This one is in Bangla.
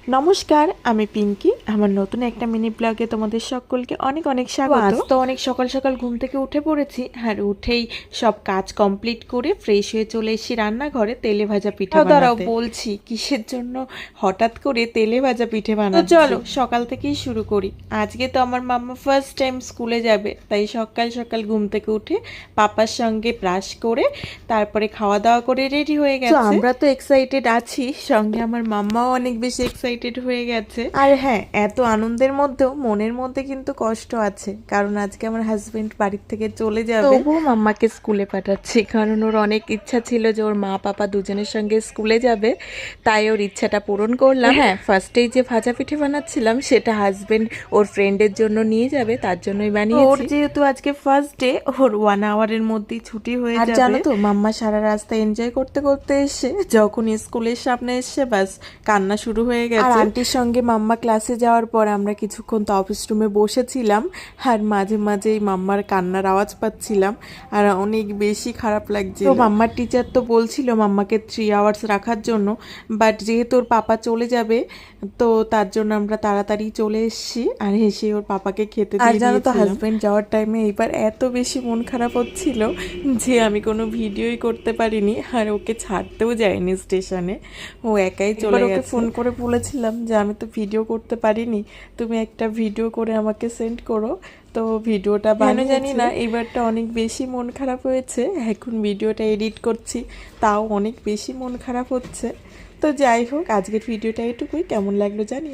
নমস্কার, আমি পিঙ্কি। আমার নতুন একটা মিনি ব্লগে তোমাদের সকলকে অনেক অনেক স্বাগত। আজ তো অনেক সকাল সকাল ঘুম থেকে উঠে পড়েছি, আর উঠেই সব কাজ কমপ্লিট করে ফ্রেশ হয়ে চলে এসেছি রান্নাঘরে তেলে ভাজা পিঠে বানাতে। দাঁড়াও বলছি কিসের জন্য হঠাৎ করে তেলে ভাজা পিঠে বানাচ্ছি। তো চলো সকাল থেকেই শুরু করি। আজকে তো আমার মাম্মা ফার্স্ট টাইম স্কুলে যাবে, তাই সকাল সকাল ঘুম থেকে উঠে পাপার সঙ্গে ব্রাশ করে তারপরে খাওয়া দাওয়া করে রেডি হয়ে গেছে। আমরা তো এক্সাইটেড আছি, সঙ্গে আমার মাম্মাও অনেক বেশি এক্সাইটেড হয়ে গেছে। আর হ্যাঁ, এত আনন্দের মধ্যেও মনের মধ্যে কিন্তু কষ্ট আছে, কারণ আজকে আমার হাজবেন্ড বাড়ির থেকে চলে যাবে। তবুও মাম্মাকে স্কুলে পাঠাচ্ছি, কারণ ওর অনেক ইচ্ছা ছিল যে ওর মা পাপা দুজনের সঙ্গে স্কুলে যাবে, তাই ওর ইচ্ছাটা পূরণ করলাম। হ্যাঁ, ফার্স্টেই যে ভাজা পিঠে বানাচ্ছিলাম সেটা হাজবেন্ড ওর ফ্রেন্ডের জন্য নিয়ে যাবে, তার জন্যই বানিয়েছি। ওর যেহেতু আজকে ফার্স্ট ডে, ওর 1 আওয়ারের মধ্যেই ছুটি হয়ে যাবে। আর জানো তো, মাম্মা সারা রাস্তা এনজয় করতে করতে এসে যখন স্কুলের সামনে এসে বাস কান্না শুরু হয়ে গেছে। আর আন্টির সঙ্গে মাম্মা ক্লাসে যাওয়ার পর আমরা কিছুক্ষণ তো অফিস রুমে বসেছিলাম, আর মাঝে মাঝেই মাম্মার কান্নার আওয়াজ পাচ্ছিলাম, আর অনেক বেশি খারাপ লাগছিল। তো মাম্মার টিচার তো বলছিল মাম্মাকে 3 আওয়ার্স রাখার জন্য, বাট যেহেতু ওর পাপা চলে যাবে তো তার জন্য আমরা তাড়াতাড়ি চলে এসেছি, আর এসে ওর পাপাকে খেতে দিয়ে দিয়েছিলাম। আর জানো তো, হাজবেন্ড যাওয়ার টাইমে এইবার এত বেশি মন খারাপ হচ্ছিল যে আমি কোনো ভিডিওই করতে পারিনি, আর ওকে ছাড়তেও যায়নি স্টেশনে, ও একাই চলে গেছে। ওকে ফোন করে বলেছিলাম যে আমি তো ভিডিও করতে পারিনি, তুমি একটা ভিডিও করে আমাকে সেন্ড করো। তো ভিডিওটা বানিয়ে জানি না এবারটা অনেক বেশি মন খারাপ হয়েছে, এখন ভিডিওটা এডিট করছি তাও অনেক বেশি মন খারাপ হচ্ছে। তো যাই হোক, আজকের ভিডিওটা এটুকুই। কেমন লাগলো জানিও।